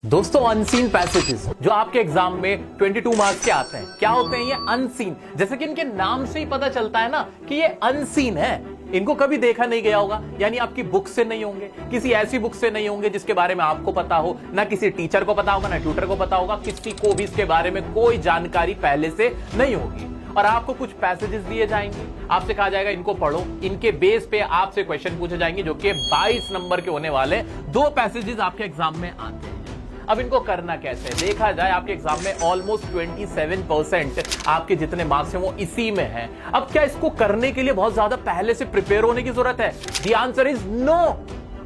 दोस्तों unseen passages जो आपके एग्जाम में 22 मार्क्स के आते हैं, क्या होते हैं ये अनसीन। जैसे कि इनके नाम से ही पता चलता है ना कि ये अनसीन है, इनको कभी देखा नहीं गया होगा। यानी आपकी बुक से नहीं होंगे, किसी ऐसी बुक से नहीं होंगे जिसके बारे में आपको पता हो, ना किसी टीचर को पता होगा, ना ट्यूटर को पता होगा, किसी को भी इसके बारे में कोई जानकारी पहले से नहीं होगी। और आपको कुछ पैसेजेस दिए जाएंगे, आपसे कहा जाएगा इनको पढ़ो, इनके बेस पे आपसे क्वेश्चन पूछे जाएंगे जो कि 22 नंबर के होने वाले। दो पैसेजेस आपके एग्जाम में आते हैं। अब इनको करना कैसे है, देखा जाए आपके एग्जाम में ऑलमोस्ट 27% आपके जितने मार्क्स हैं वो इसी में हैं। अब क्या इसको करने के लिए बहुत ज्यादा पहले से प्रिपेयर होने की जरूरत है? The answer is no.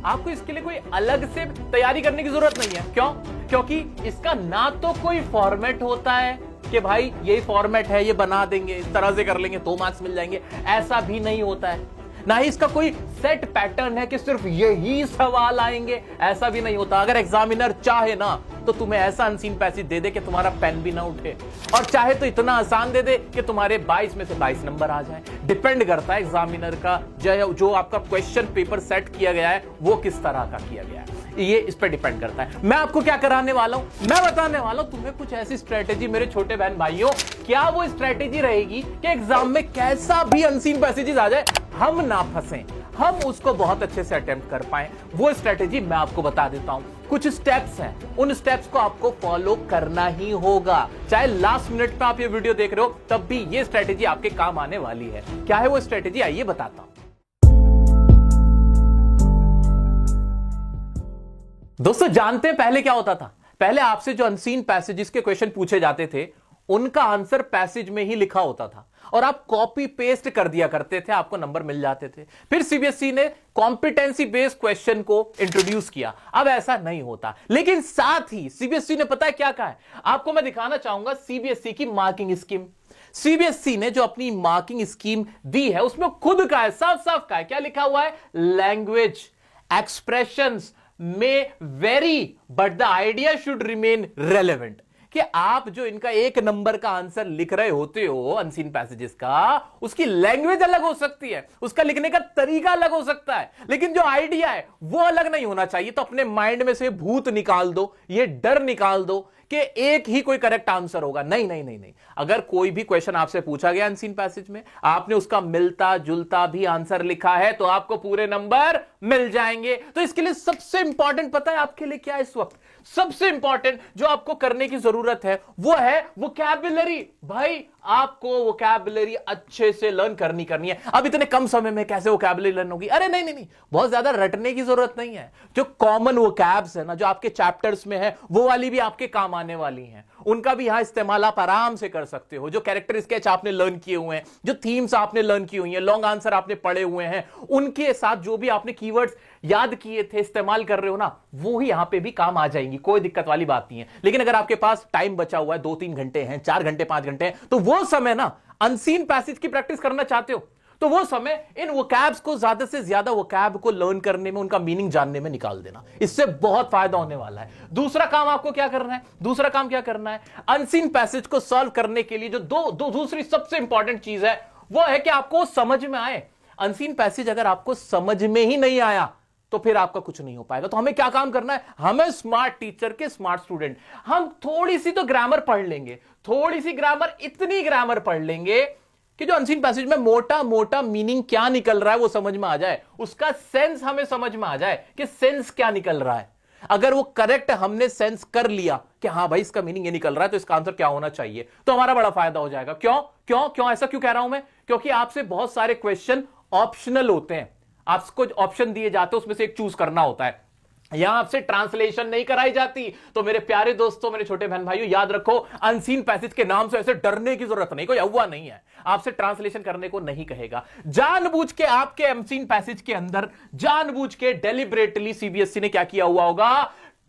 आपको इसके लिए कोई अलग से तैयारी करने की जरूरत नहीं है। क्यों? क्योंकि इसका ना तो कोई फॉर्मेट होता है कि भाई यही फॉर्मेट है, ये बना देंगे, इस तरह से कर लेंगे तो मार्क्स मिल जाएंगे, ऐसा भी नहीं होता है। ना ही इसका कोई सेट पैटर्न है कि सिर्फ यही सवाल आएंगे, ऐसा भी नहीं होता। अगर एग्जामिनर चाहे ना तो तुम्हें ऐसा अनसीन पैसेज दे दे कि तुम्हारा पेन भी ना उठे, और चाहे तो इतना आसान दे दे कि तुम्हारे 22 में से 22 नंबर आ जाए। डिपेंड करता है एग्जामिनर का जो आपका क्वेश्चन पेपर सेट किया गया है वो किस तरह का किया गया है, ये इस पर डिपेंड करता है। मैं आपको क्या कराने वाला हूं, मैं बताने वाला हूं तुम्हें कुछ ऐसी स्ट्रेटेजी मेरे छोटे बहन भाइयों। क्या वो स्ट्रेटेजी रहेगी कि एग्जाम में कैसा भी अनसीन पैसेजेस आ जाए हम ना फंसे, हम उसको बहुत अच्छे से अटेम्प्ट कर पाए। वो स्ट्रेटेजी मैं आपको बता देता हूं। कुछ स्टेप्स हैं, उन स्टेप्स को आपको फॉलो करना ही होगा। चाहे लास्ट मिनट पे आप ये वीडियो देख रहे हो तब भी ये स्ट्रेटेजी आपके काम आने वाली है। क्या है वो स्ट्रेटेजी, आइए बताता हूं। दोस्तों जानते हैं पहले क्या होता था? पहले आपसे जो अनसीन पैसेजेस के क्वेश्चन पूछे जाते थे उनका आंसर पैसेज में ही लिखा होता था और आप कॉपी पेस्ट कर दिया करते थे, आपको नंबर मिल जाते थे। फिर सीबीएसई ने कॉम्पिटेंसी बेस्ड क्वेश्चन को इंट्रोड्यूस किया। अब ऐसा नहीं होता, लेकिन साथ ही सीबीएसई ने पता है क्या कहा है, आपको मैं दिखाना चाहूंगा सीबीएसई की मार्किंग स्कीम। सीबीएसई ने जो अपनी मार्किंग स्कीम दी है उसमें खुद का है, साफ साफ का है, क्या लिखा हुआ है, language expressions may vary but the idea should remain relevant। कि आप जो इनका एक नंबर का आंसर लिख रहे होते हो अनसीन पैसेजेस का, उसकी लैंग्वेज अलग हो सकती है, उसका लिखने का तरीका अलग हो सकता है, लेकिन जो आइडिया है वो अलग नहीं होना चाहिए। तो अपने माइंड में से भूत निकाल दो, ये डर निकाल दो कि एक ही कोई करेक्ट आंसर होगा। नहीं नहीं नहीं नहीं, अगर कोई भी क्वेश्चन आपसे पूछा गया अनसीन पैसेज में, आपने उसका मिलता जुलता भी आंसर लिखा है तो आपको पूरे नंबर मिल जाएंगे। तो इसके लिए सबसे इंपॉर्टेंट पता है आपके लिए क्या है इस वक्त? सबसे इंपॉर्टेंट जो आपको करने की जरूरत है वो है वोकैबुलरी। भाई आपको वोकैबुलरी अच्छे से लर्न करनी है। अब इतने कम समय में कैसे वोकैबुलरी लर्न होगी? अरे नहीं नहीं नहीं, बहुत ज्यादा रटने की जरूरत नहीं है। जो कॉमन वोकैब्स है ना, जो आपके चैप्टर्स में है, वो वाली भी आपके काम आने वाली हैं, उनका भी यहां इस्तेमाल आप आराम से कर सकते हो। जो कैरेक्टर स्केच आपने लर्न किए हुए हैं, जो थीम्स आपने लर्न की हुई हैं, लॉन्ग आंसर आपने पढ़े हुए हैं, उनके साथ जो भी आपने कीवर्ड्स याद किए थे, इस्तेमाल कर रहे हो ना, वो ही यहां पे भी काम आ जाएंगी, कोई दिक्कत वाली बात नहीं है। लेकिन अगर आपके पास टाइम बचा हुआ है, 2-3 घंटे हैं, 4 घंटे 5 घंटे हैं, तो वो समय ना अनसीन पैसेज की प्रैक्टिस करना चाहते हो तो वो समय इन वोकैब्स को ज्यादा से ज्यादा वोकैब को लर्न करने में, उनका मीनिंग जानने में निकाल देना। इससे बहुत फायदा होने वाला है। दूसरा काम आपको क्या करना है? दूसरा काम क्या करना है? अनसीन पैसेज को सॉल्व करने के लिए जो दूसरी सबसे इंपॉर्टेंट चीज है वो है कि आपको समझ में आए। अनसीन पैसेज अगर आपको समझ में ही नहीं आया तो फिर आपका कुछ नहीं हो पाएगा। तो हमें क्या काम करना है? हमें स्मार्ट टीचर के स्मार्ट स्टूडेंट, हम थोड़ी सी तो ग्रामर पढ़ लेंगे, थोड़ी सी ग्रामर, इतनी ग्रामर पढ़ लेंगे कि जो अनसीन पैसेज में मोटा मोटा मीनिंग क्या निकल रहा है वो समझ में आ जाए, उसका सेंस हमें समझ में आ जाए कि सेंस क्या निकल रहा है। अगर वो करेक्ट हमने सेंस कर लिया कि हाँ भाई इसका मीनिंग ये निकल रहा है तो इसका आंसर क्या होना चाहिए, तो हमारा बड़ा फायदा हो जाएगा। क्यों क्यों क्यों ऐसा क्यों कह रहा हूं मैं? क्योंकि आपसे बहुत सारे क्वेश्चन ऑप्शनल होते हैं, आपको ऑप्शन दिए जाते हैं, उसमें से एक चूज करना होता है। यहां आपसे ट्रांसलेशन नहीं कराई जाती। तो मेरे प्यारे दोस्तों, मेरे छोटे बहन भाइयों, याद रखो अनसीन पैसेज के नाम से ऐसे डरने की जरूरत नहीं, कोई अव्वा नहीं है, आपसे ट्रांसलेशन करने को नहीं कहेगा। जानबूझ के आपके अनसीन पैसेज के अंदर जानबूझ के डेलिबरेटली सीबीएसई ने क्या किया हुआ होगा,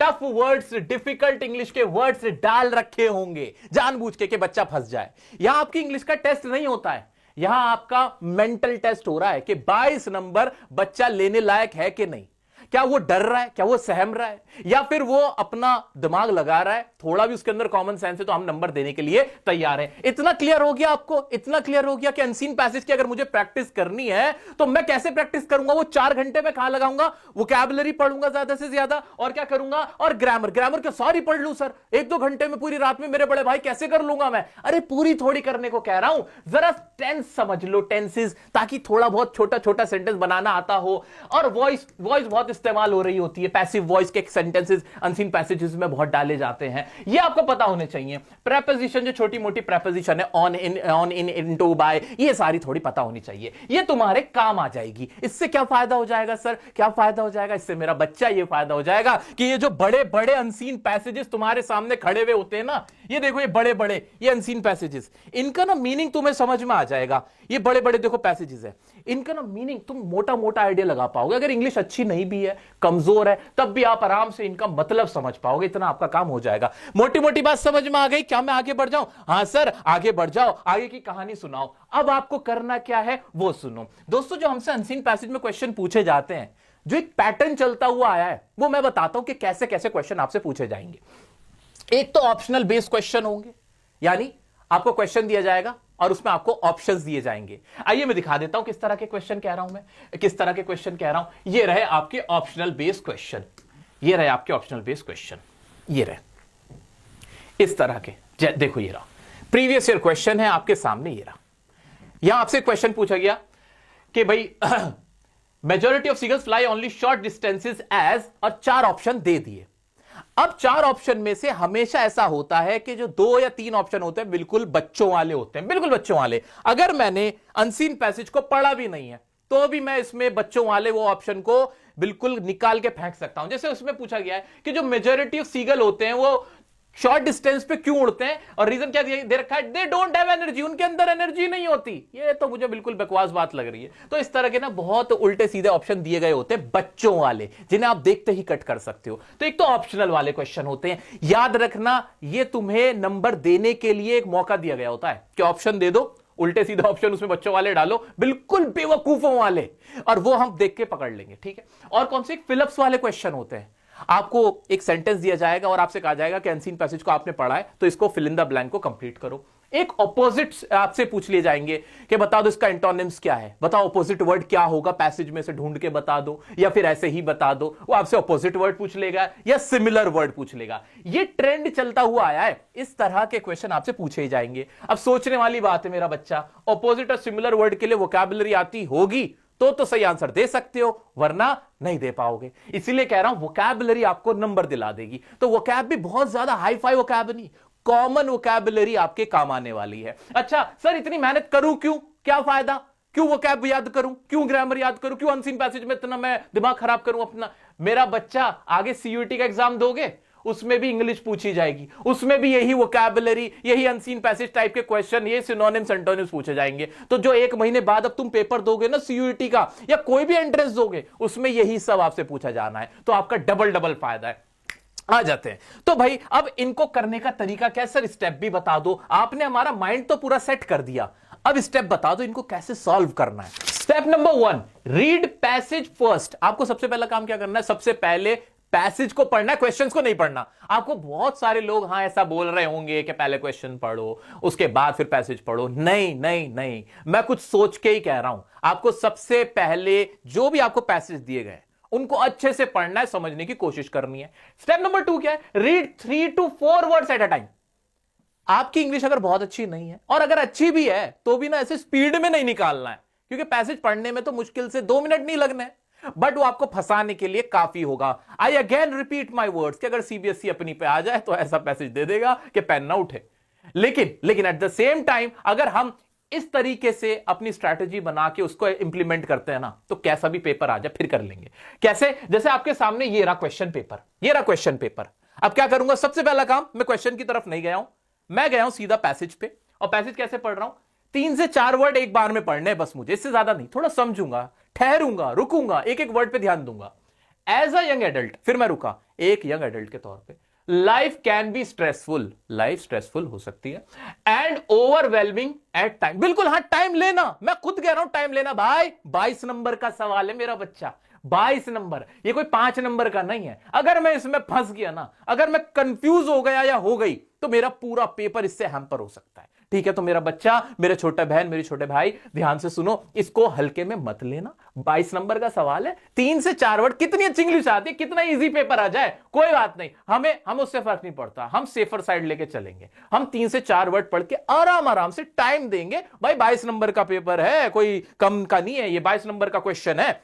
टफ वर्ड्स, डिफिकल्ट इंग्लिश के वर्ड्स डाल रखे होंगे जानबूझ के कि बच्चा फंस जाए। यहां आपकी इंग्लिश का टेस्ट नहीं होता है, यहां आपका मेंटल टेस्ट हो रहा है कि 22 नंबर बच्चा लेने लायक है कि नहीं। क्या वो डर रहा है, क्या वो सहम रहा है, या फिर वो अपना दिमाग लगा रहा है, थोड़ा भी उसके अंदर कॉमन सेंस है तो हम नंबर देने के लिए तैयार हैं। इतना क्लियर हो गया आपको, इतना क्लियर हो गया कि अनसीन पैसेज की अगर मुझे प्रैक्टिस करनी है तो मैं कैसे प्रैक्टिस करूंगा? वो 4 घंटे में कहां लगाऊंगा? वोकैबुलरी पढ़ूंगा ज्यादा से ज्यादा, और क्या करूंगा? और ग्रामर, ग्रामर के सारी पढ़ लूं सर 1-2 घंटे में, पूरी रात में मेरे बड़े भाई कैसे कर लूंगा मैं? अरे पूरी थोड़ी करने को कह रहा हूं, जरा टेंस समझ लो, टेंसेस, ताकि थोड़ा बहुत छोटा छोटा सेंटेंस बनाना आता हो। और वॉइस बहुत इस्तेमाल हो रही होती है, पैसिव वॉइस के सेंटेंसेस अनसीन पैसेजेस में बहुत डाले जाते हैं, ये आपको पता होने चाहिए। प्रेपोजिशन जो छोटी मोटी प्रेपोजिशन है, ऑन, इन, इनटू, बाय, ये सारी थोड़ी पता होनी चाहिए, ये तुम्हारे काम आ जाएगी। इससे क्या फायदा हो जाएगा सर? क्या फायदा हो जाएगा इससे? मेरा बच्चा, ये फायदा हो जाएगा कि ये जो बड़े बड़े अनसीन पैसेजेस तुम्हारे सामने खड़े हुए होते हैं ना, ये देखो, ये बड़े बड़े ये अनसीन पैसेजेस, इनका ना मीनिंग तुम्हें समझ में आ जाएगा। ये बड़े बड़े देखो पैसेजेस है, इनका ना मीनिंग तुम मोटा मोटा आइडिया लगा पाओगे। अगर इंग्लिश अच्छी नहीं भी है, कमजोर है, तब भी आप आराम से इनका मतलब समझ पाओगे, इतना आपका काम हो जाएगा। मोटी मोटी बात समझ में आ गई? क्या मैं आगे बढ़ जाऊं? हाँ सर आगे बढ़ जाओ, आगे की कहानी सुनाओ। अब आपको करना क्या है वो सुनो दोस्तों। जो हमसे अनसीन पैसेज में क्वेश्चन पूछे जाते हैं, जो एक पैटर्न चलता हुआ आया है, वो मैं बताता हूं कि कैसे कैसे क्वेश्चन आपसे पूछे जाएंगे। एक तो ऑप्शनल बेस्ड क्वेश्चन होंगे, यानी आपको क्वेश्चन दिया जाएगा और उसमें आपको ऑप्शंस दिए जाएंगे। आइए मैं दिखा देता हूं किस तरह के क्वेश्चन कह रहा हूं मैं, किस तरह के क्वेश्चन कह रहा हूं। ये रहे आपके ऑप्शनल बेस्ड क्वेश्चन, ये रहे आपके ऑप्शनल बेस्ड क्वेश्चन, ये रहे इस तरह के। देखो ये रहा प्रीवियस ईयर क्वेश्चन है आपके सामने, ये रहा। यहां आपसे क्वेश्चन पूछा गया कि भाई majority of seagulls fly only short distances as, और 4 ऑप्शन दे दिए। अब 4 ऑप्शन में से हमेशा ऐसा होता है कि जो 2 या 3 ऑप्शन होते हैं बिल्कुल बच्चों वाले होते हैं, बिल्कुल बच्चों वाले। अगर मैंने अनसीन पैसेज को पढ़ा भी नहीं है तो भी मैं इसमें बच्चों वाले वो ऑप्शन को बिल्कुल निकाल के फेंक सकता हूं। जैसे उसमें पूछा गया है कि जो मेजॉरिटी ऑफ सीगल होते हैं वो शॉर्ट डिस्टेंस पे क्यों उड़ते हैं, और रीजन क्या दे रखा है? दे डोंट हैव एनर्जी, उनके अंदर एनर्जी नहीं होती। ये तो मुझे बिल्कुल बकवास बात लग रही है। तो इस तरह के ना बहुत उल्टे सीधे ऑप्शन दिए गए होते हैं बच्चों वाले, जिन्हें आप देखते ही कट कर सकते हो। तो एक तो ऑप्शनल वाले क्वेश्चन होते हैं, याद रखना ये तुम्हें नंबर देने के लिए एक मौका दिया गया होता है कि ऑप्शन दे दो, उल्टे सीधे ऑप्शन उसमें बच्चों वाले डालो, बिल्कुल बेवकूफों वाले, और वो हम देख के पकड़ लेंगे, ठीक है। और कौन से? फिलिप्स वाले क्वेश्चन होते हैं। आपको एक सेंटेंस दिया जाएगा और आपसे कहा जाएगा कि अनसीन पैसेज को आपने पढ़ा है तो इसको फिल इन द ब्लैंक को कंप्लीट करो। एक ऑपोजिट आपसे पूछ लिए जाएंगे कि बता दो इसका एंटोनिम्स क्या है, बताओ ऑपोजिट वर्ड क्या होगा, पैसेज में से ढूंढ के बता दो, या फिर ऐसे ही बता दो। वो आपसे ऑपोजिट वर्ड पूछ लेगा या सिमिलर वर्ड पूछ लेगा। ये ट्रेंड चलता हुआ आया है, इस तरह के क्वेश्चन आपसे पूछे ही जाएंगे। अब सोचने वाली बात है मेरा बच्चा, ऑपोजिट और सिमिलर वर्ड के लिए वोकैबुलरी आती होगी तो सही आंसर दे सकते हो, वरना नहीं दे पाओगे। इसीलिए कह रहा हूं वोकैबुलरी आपको नंबर दिला देगी। तो वोकैब भी बहुत ज्यादा हाई फाई वोकैब नहीं, कॉमन वोकैबुलरी आपके काम आने वाली है। अच्छा सर इतनी मेहनत करूं क्यों, क्या फायदा, क्यों वोकैब याद करूं, क्यों ग्रामर याद करूं, क्यों अनसीन पैसेज में इतना मैं दिमाग खराब करूं अपना? मेरा बच्चा आगे सीयूईटी का एग्जाम दोगे, उसमें भी इंग्लिश पूछी जाएगी, उसमें भी यही वोकैबुलरी, यही अनसीन पैसेज टाइप के क्वेश्चन, ये सिनोनिम्स एंटोनिम्स पूछे जाएंगे। तो जो 1 महीने बाद अब तुम पेपर दोगे ना सीयूईटी का, या कोई भी एंट्रेंस दोगे, उसमें यही सब आपसे पूछा जाना है। तो आपका डबल फायदा है। आ जाते हैं तो भाई अब इनको करने का तरीका क्या है? सर स्टेप भी बता दो। आपने हमारा माइंड तो पूरा सेट कर दिया, अब स्टेप बता दो इनको कैसे सॉल्व करना है। Step number 1, read passage first. आपको सबसे पहला काम क्या करना है? सबसे पहले पैसेज को पढ़ना है, क्वेश्चंस को नहीं पढ़ना। आपको बहुत सारे लोग हाँ ऐसा बोल रहे होंगे कि पहले क्वेश्चन पढ़ो उसके बाद फिर पैसेज पढ़ो। नहीं नहीं नहीं, मैं कुछ सोच के ही कह रहा हूं। आपको सबसे पहले जो भी आपको पैसेज दिए गए उनको अच्छे से पढ़ना है, समझने की कोशिश करनी है। स्टेप नंबर 2 क्या है? Read 3 to 4 words at a time. आपकी इंग्लिश अगर बहुत अच्छी नहीं है, और अगर अच्छी भी है तो भी ना ऐसे स्पीड में नहीं निकालना है, क्योंकि पैसेज पढ़ने में तो मुश्किल से 2 मिनट नहीं लगने, बट वो आपको फंसाने के लिए काफी होगा। I again repeat my words कि अगर सीबीएसई अपनी पे आ जाए तो ऐसा पैसेज दे देगा कि पेन ना उठे। लेकिन एट द सेम टाइम अगर हम इस तरीके से अपनी स्ट्रैटेजी बना के उसको इंप्लीमेंट करते हैं ना, तो कैसा भी पेपर आ जाए फिर कर लेंगे। कैसे? जैसे आपके सामने ये रहा क्वेश्चन पेपर, ये रहा क्वेश्चन पेपर। अब क्या करूंगा? सबसे पहला काम, मैं क्वेश्चन की तरफ नहीं गया हूं, मैं गया हूं सीधा पैसेज पे। और पैसेज कैसे पढ़ रहा हूं? 3 से 4 वर्ड एक बार में पढ़ने बस मुझे, इससे ज्यादा नहीं। थोड़ा समझूंगा, ठहरूंगा, रुकूंगा, एक एक वर्ड पे ध्यान दूंगा। एज अ यंग एडल्ट, फिर मैं रुका एक यंग एडल्ट के तौर पे, life can be stressful, life stressful हो सकती है, एंड ओवरवेलमिंग एट टाइम। बिल्कुल हाँ, टाइम लेना, मैं खुद कह रहा हूं टाइम लेना भाई। 22 नंबर का सवाल है मेरा बच्चा, 22 नंबर, ये कोई 5 नंबर का नहीं है। अगर मैं इसमें फंस गया ना, अगर मैं कंफ्यूज हो गया या हो गई, तो मेरा पूरा पेपर इससे हैम्पर हो सकता है। ठीक है, तो मेरा बच्चा, मेरे छोटे बहन, मेरे छोटे भाई, ध्यान से सुनो, इसको हल्के में मत लेना। 22 नंबर का सवाल है, 3 से 4 वर्ड, कितनी अच्छी इंग्लिश आती है, कितना इजी पेपर आ जाए, कोई बात नहीं, हम उससे फर्क नहीं पड़ता, हम सेफर साइड लेके चलेंगे। हम 3 से 4 वर्ड पढ़ के आराम आराम से टाइम देंगे। भाई 22 नंबर का पेपर है, कोई कम का नहीं है, ये 22 नंबर का क्वेश्चन है,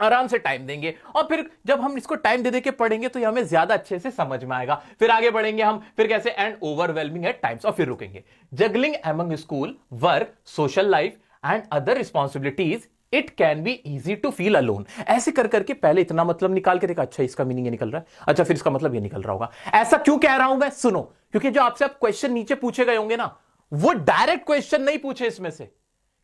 आराम से टाइम देंगे। और फिर जब हम इसको टाइम दे के पढ़ेंगे तो ये हमें ज्यादा अच्छे से समझ में आएगा। फिर आगे बढ़ेंगे हम, फिर कैसे, एंड ओवरवेलमिंग एट टाइम्स, और फिर रुकेंगे। Juggling among school work, social life and other responsibilities, it can be easy to feel alone. ऐसे कर करके पहले इतना मतलब निकाल के देखा, अच्छा इसका मीनिंग ये निकल रहा है, अच्छा फिर इसका मतलब ये निकल रहा होगा। ऐसा क्यों कह रहा हूं मैं, सुनो, क्योंकि जो आपसे आप क्वेश्चन नीचे पूछे गए होंगे ना, वो डायरेक्ट क्वेश्चन नहीं पूछे इसमें से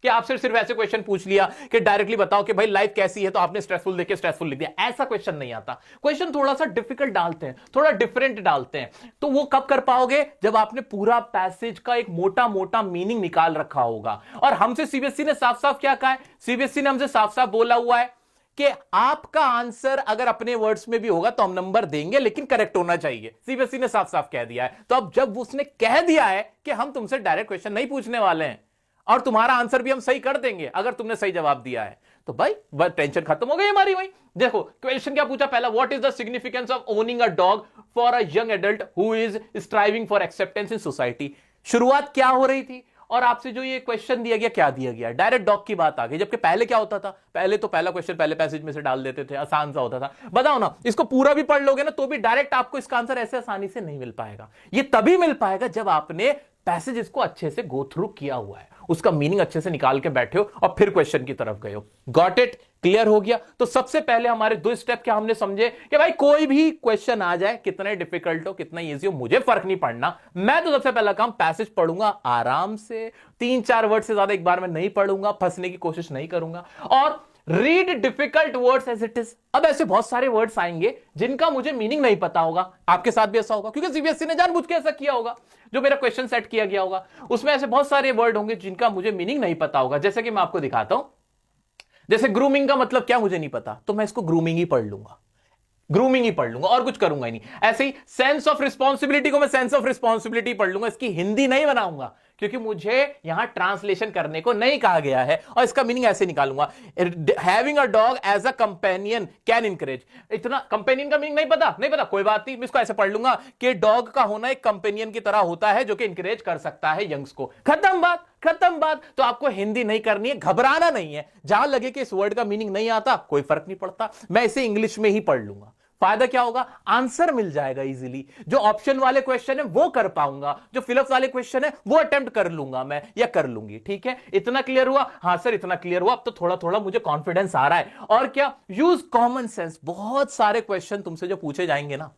कि आपसे सिर्फ ऐसे क्वेश्चन पूछ लिया कि डायरेक्टली बताओ कि भाई लाइफ कैसी है, तो आपने स्ट्रेसफुल देख के स्ट्रेसफुल लिख दिया। ऐसा क्वेश्चन नहीं आता। क्वेश्चन थोड़ा सा डिफिकल्ट डालते हैं, थोड़ा डिफरेंट डालते हैं। तो वो कब कर पाओगे, जब आपने पूरा पैसेज का एक मोटा मोटा मीनिंग निकाल रखा होगा। और हमसे सीबीएसई ने साफ साफ क्या कहा है, सीबीएसई ने हमसे साफ साफ बोला हुआ है कि आपका आंसर अगर अपने वर्ड्स में भी होगा तो हम नंबर देंगे, लेकिन करेक्ट होना चाहिए। सीबीएसई ने साफ साफ कह दिया है। तो अब जब उसने कह दिया है कि हम तुमसे डायरेक्ट क्वेश्चन नहीं पूछने वाले हैं, और तुम्हारा आंसर भी हम सही कर देंगे अगर तुमने सही जवाब दिया है, तो भाई टेंशन खत्म हो गई हमारी। भाई देखो क्वेश्चन क्या पूछा पहला, what is the significance of owning a dog for a young adult who is striving for acceptance in society. शुरुआत क्या हो रही थी, और आपसे जो ये क्वेश्चन दिया गया, क्या दिया गया, डायरेक्ट डॉग की बात आ गई। जबकि पहले क्या होता था, पहले तो पहला क्वेश्चन पहले पैसेज में से डाल देते थे, आसान सा होता था। बताओ ना, इसको पूरा भी पढ़ लोगे ना तो भी डायरेक्ट आपको इसका आंसर ऐसे आसानी से नहीं मिल पाएगा। ये तभी मिल पाएगा जब आपने पैसेज को अच्छे से गो थ्रू किया हुआ है, उसका मीनिंग अच्छे से निकाल के बैठे हो और फिर क्वेश्चन की तरफ गए हो। गॉट इट, क्लियर हो गया। तो सबसे पहले हमारे 2 स्टेप क्या हमने समझे कि भाई कोई भी क्वेश्चन आ जाए, कितने डिफिकल्ट हो कितना इजी हो, मुझे फर्क नहीं पड़ना। मैं तो सबसे पहला काम पैसेज पढ़ूंगा आराम से, 3-4 वर्ड से ज्यादा एक बार में नहीं पढ़ूंगा, फंसने की कोशिश नहीं करूंगा, और read difficult words as it is. अब ऐसे बहुत सारे वर्ड्स आएंगे जिनका मुझे मीनिंग नहीं पता होगा, आपके साथ भी ऐसा होगा, क्योंकि सीबीएसई ने जानबूझ के ऐसा किया होगा। जो मेरा क्वेश्चन सेट किया गया होगा उसमें ऐसे बहुत सारे वर्ड होंगे जिनका मुझे मीनिंग नहीं पता होगा। जैसे कि मैं आपको दिखाता हूं, जैसे ग्रूमिंग का मतलब क्या मुझे नहीं पता, तो मैं इसको ग्रूमिंग ही पढ़ लूंगा, ग्रूमिंग ही पढ़ लूंगा और कुछ करूंगा ही नहीं। ऐसे ही सेंस ऑफ रिस्पॉन्सिबिलिटी को मैं सेंस ऑफ रिस्पॉन्सिबिलिटी पढ़ लूंगा, इसकी हिंदी नहीं बनाऊंगा, क्योंकि मुझे यहां ट्रांसलेशन करने को नहीं कहा गया है, और इसका मीनिंग ऐसे निकालूंगा, having a dog as a companion can encourage. इतना कंपेनियन का मीनिंग नहीं पता, कोई बात नहीं, मैं इसको ऐसे पढ़ लूंगा कि डॉग का होना एक कंपेनियन की तरह होता है जो कि इंकरेज कर सकता है यंग्स को। खत्म बात, खत्म बात। तो आपको हिंदी नहीं करनी है, घबराना नहीं है। जहां लगे कि इस वर्ड का मीनिंग नहीं आता, कोई फर्क नहीं पड़ता, मैं इसे इंग्लिश में ही पढ़ लूंगा। फायदा क्या होगा, आंसर मिल जाएगा इजीली। जो ऑप्शन वाले क्वेश्चन है वो कर पाऊंगा, जो फिलअप वाले क्वेश्चन है वो अटेम्प्ट कर लूंगा मैं या कर लूंगी। ठीक है, इतना क्लियर हुआ? हाँ सर इतना क्लियर हुआ, अब तो थोड़ा थोड़ा मुझे कॉन्फिडेंस आ रहा है। और क्या, यूज कॉमन सेंस। बहुत सारे क्वेश्चन तुमसे जो पूछे जाएंगे ना,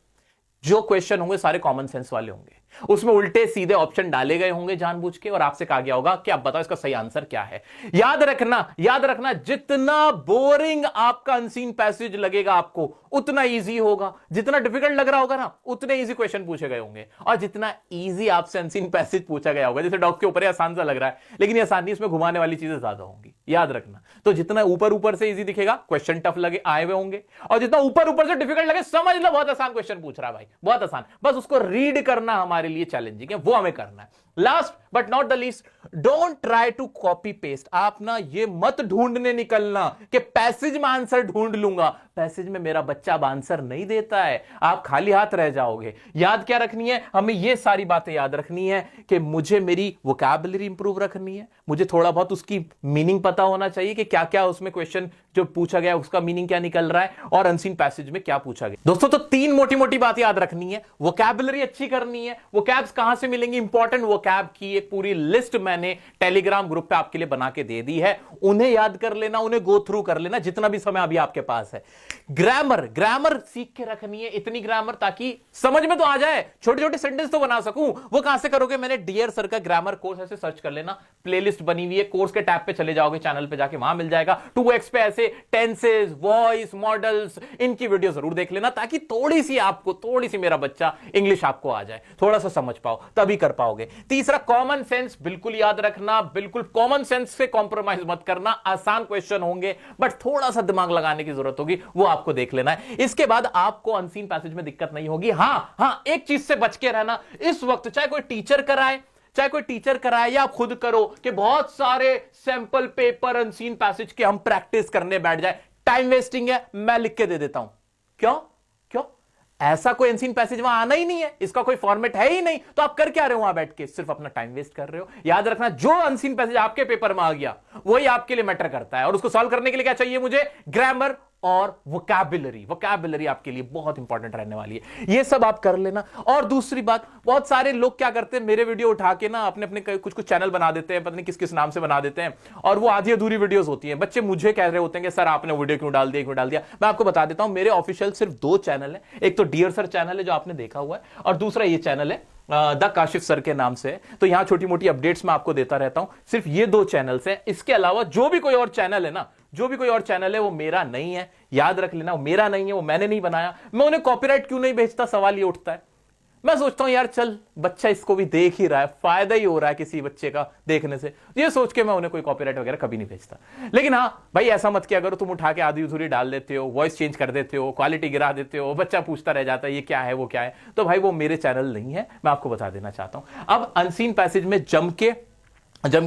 जो क्वेश्चन होंगे सारे कॉमन सेंस वाले होंगे, उसमें उल्टे सीधे ऑप्शन डाले गए होंगे जानबूझ के, और आपसे कहा गया होगा कि आप बताओ इसका सही आंसर क्या है। याद रखना, जितना बोरिंग आपका अनसीन पैसेज लगेगा आपको, उतना इजी होगा। जितना डिफिकल्ट लग रहा होगा ना, उतने इजी क्वेश्चन पूछे गए होंगे। और जितना इजी आपसे अनसीन पैसेज पूछा गया होगा, जैसे डॉग के ऊपर आसान सा लग रहा है, लेकिन ये आसानी, इसमें घुमाने वाली चीजें ज्यादा होंगी, याद रखना। तो जितना ऊपर ऊपर से इजी दिखेगा, क्वेश्चन टफ लगे आए हुए होंगे, और जितना ऊपर ऊपर से डिफिकल्ट लगे, समझ लो बहुत आसान क्वेश्चन पूछ रहा है भाई, बहुत आसान। बस उसको रीड करना हमारे लिए चैलेंजिंग है, वो हमें करना है। Last but not the least, don't try to copy paste. आप ना ये मत ढूंढने निकलना कि पैसेज में आंसर ढूंढ लूंगा। पैसेज में मेरा बच्चा अब आंसर नहीं देता है, आप खाली हाथ रह जाओगे। याद क्या रखनी है हमें, ये सारी बातें याद रखनी है कि मुझे मेरी वोकैबुलरी इंप्रूव रखनी है, मुझे थोड़ा बहुत उसकी मीनिंग पता होना चाहिए कि क्या क्या उसमें क्वेश्चन जो पूछा गया उसका मीनिंग क्या निकल रहा है, और अनसीन पैसेज में क्या पूछा गया। दोस्तों तो 3 मोटी मोटी बात याद रखनी है। वोकैबुलरी अच्छी करनी है। वोकैब्स कहां से मिलेंगी, इंपॉर्टेंट वोकैब की एक पूरी लिस्ट मैंने टेलीग्राम ग्रुप पे आपके लिए बना के दे दी है, उन्हें याद कर लेना, उन्हें गो थ्रू कर लेना जितना भी समय अभी आपके पास है। ग्रामर सीख के रखनी है, इतनी ग्रामर ताकि समझ में तो आ जाए, छोटे छोटे सेंटेंस तो बना सकूं। वो कहां से करोगे, मैंने डियर सर का ग्रामर कोर्स ऐसे सर्च कर लेना, प्लेलिस्ट बनी हुई है, कोर्स के टैब पे चले जाओगे, चैनल पे जाके वहां मिल जाएगा। 2x पे ऐसे टेंसेस, वॉइस मॉडल्स, इनकी वीडियो जरूर देख लेना, ताकि थोड़ी सी मेरा बच्चा इंग्लिश आपको आ जाए, थोड़ा थोड़ा सा समझ पाओ, तभी कर पाओगे। तीसरा, कॉमन सेंस बिल्कुल याद रखना, बिल्कुल कॉमन सेंस से कॉम्प्रोमाइज मत करना। आसान क्वेश्चन होंगे बट थोड़ा सा दिमाग लगाने की जरूरत होगी, वो आपको देख लेना है। इसके बाद आपको अनसीन पैसेज में दिक्कत नहीं होगी। हां, एक चीज से बच के रहना, इस वक्त चाहे कोई टीचर कराए या आप खुद करो, कि बहुत सारे सैंपल पेपर अनसीन पैसेज के हम प्रैक्टिस करने बैठ जाए, टाइम वेस्टिंग है। मैं लिख के दे देता हूं। क्यों? ऐसा कोई अनसीन पैसेज वहां आना ही नहीं है, इसका कोई फॉर्मेट है ही नहीं, तो आप कर क्या रहे हो वहां बैठ के? सिर्फ अपना टाइम वेस्ट कर रहे हो। याद रखना, जो अनसीन पैसेज आपके पेपर में आ गया वही आपके लिए मैटर करता है, और उसको सॉल्व करने के लिए क्या चाहिए मुझे? ग्रामर और वोकैबुलरी आपके लिए बहुत इंपॉर्टेंट रहने वाली है। ये सब आप कर लेना। और दूसरी बात, बहुत सारे लोग क्या करते हैं, मेरे वीडियो उठा के ना अपने कुछ चैनल बना देते हैं, पता नहीं किस किस नाम से बना देते हैं, और वो आधी अधूरी वीडियोस होती हैं। बच्चे मुझे कह रहे होते हैं कि सर आपने वीडियो क्यों डाल दिया। मैं आपको बता देता हूं, मेरे ऑफिशियल सिर्फ 2 चैनल है। एक तो डियर सर चैनल है जो आपने देखा हुआ है, और दूसरा ये चैनल है द काशिफ सर के नाम से। तो यहां छोटी मोटी अपडेट्स मैं आपको देता रहता हूं। सिर्फ ये 2 चैनल्स हैं। इसके अलावा जो भी कोई और चैनल है वो मेरा नहीं है। याद रख लेना, वो मेरा नहीं है, वो मैंने नहीं बनाया। मैं उन्हें कॉपीराइट क्यों नहीं भेजता, सवाल ये उठता है। मैं सोचता हूं यार चल बच्चा इसको भी देख ही रहा है, फायदा ही हो रहा है किसी बच्चे का देखने से, ये सोच के मैं उन्हें कोई कॉपीराइट वगैरह कभी नहीं भेजता। लेकिन हाँ भाई, ऐसा मत किया करो, तुम उठा के आधी अधूरी डाल देते हो, वॉइस चेंज कर देते हो, क्वालिटी गिरा देते हो, बच्चा पूछता रह जाता है ये क्या है वो क्या है। तो भाई वो मेरे चैनल नहीं है, मैं आपको बता देना चाहता हूं। अब अनसीन पैसेज में जम के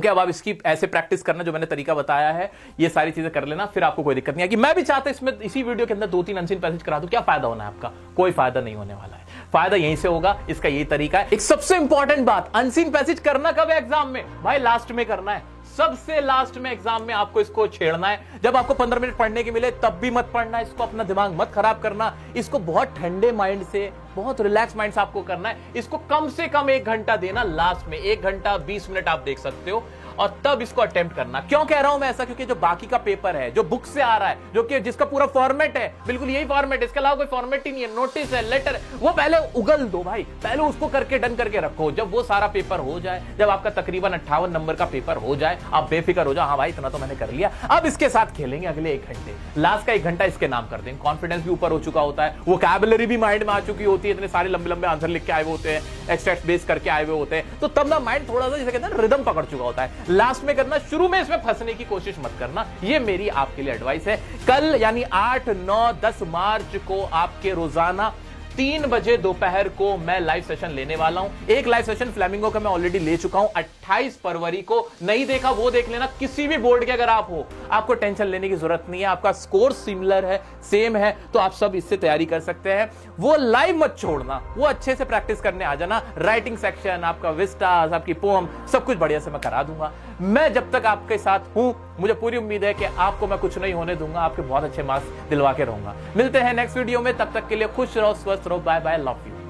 अब आप इसकी ऐसे प्रैक्टिस करना जो मैंने तरीका बताया है, ये सारी चीजें कर लेना, फिर आपको कोई दिक्कत नहीं आएगी। मैं भी चाहता इसमें इसी वीडियो के अंदर 2-3 अनसीन पैसेज करा दूं, क्या फायदा होना है आपका? कोई फायदा नहीं होने वाला है। फायदा यहीं से होगा, इसका यही तरीका है। एक सबसे इंपॉर्टेंट बात, अनसीन पैसेज करना कब है एग्जाम में? भाई लास्ट में करना है, सबसे लास्ट में एग्जाम में आपको इसको छेड़ना है। जब आपको 15 मिनट पढ़ने के मिले तब भी मत पढ़ना, इसको अपना दिमाग मत खराब करना। इसको बहुत ठंडे माइंड से, बहुत रिलैक्स माइंड से आपको करना है। इसको कम से कम 1 घंटा देना, लास्ट में 1 घंटा 20 मिनट आप देख सकते हो, और तब इसको अटेम्प्ट करना। क्यों कह रहा हूं मैं ऐसा? क्योंकि जो बाकी का पेपर है, जो बुक से आ रहा है, जो कि जिसका पूरा फॉर्मेट है, बिल्कुल यही फॉर्मेट है, इसके अलावा कोई फॉर्मेट ही नहीं है, नोटिस है, लेटर है, वो पहले उगल दो भाई, पहले उसको करके डन करके रखो। जब वो सारा पेपर हो जाए, जब आपका तकरीबन 58 नंबर का पेपर हो जाए, आप बेफिक्र हो जाओ, हाँ भाई इतना तो मैंने कर लिया। अब इसके साथ खेलेंगे अगले 1 घंटे, लास्ट का 1 घंटा इसके नाम कर देंगे। कॉन्फिडेंस भी ऊपर हो चुका होता है, वोकैबुलरी भी माइंड में आ चुकी होती है, इतने सारे लंबे लंबे आंसर लिख के आए हुए होते हैं, एक्सट्रैक्ट बेस करके आए हुए होते हैं, तो तब ना माइंड थोड़ा सा जैसे कहते हैं रिदम पकड़ चुका होता है। लास्ट में करना, शुरू में इसमें फंसने की कोशिश मत करना, ये मेरी आपके लिए एडवाइस है। कल यानी 8, 9, 10 मार्च को आपके रोजाना 3 बजे दोपहर को मैं लाइव सेशन लेने वाला हूं। एक लाइव सेशन फ्लेमिंगो का मैं ऑलरेडी ले चुका हूं 28 फरवरी को, नहीं देखा वो देख लेना। किसी भी बोर्ड के अगर आप हो, आपको टेंशन लेने की जरूरत नहीं है, आपका स्कोर सिमिलर है, सेम है, तो आप सब इससे तैयारी कर सकते हैं। वो लाइव मत छोड़ना, वो अच्छे से प्रैक्टिस करने आ जाना। राइटिंग सेक्शन, आपका विस्टास, आपकी पोम, सब कुछ बढ़िया से मैं करा दूंगा। मैं जब तक आपके साथ हूं, मुझे पूरी उम्मीद है कि आपको मैं कुछ नहीं होने दूंगा, आपके बहुत अच्छे मार्क्स दिलवा के रहूंगा। मिलते हैं नेक्स्ट वीडियो में, तब तक के लिए खुश रहो, स्वस्थ रहो, बाय बाय, लव यू।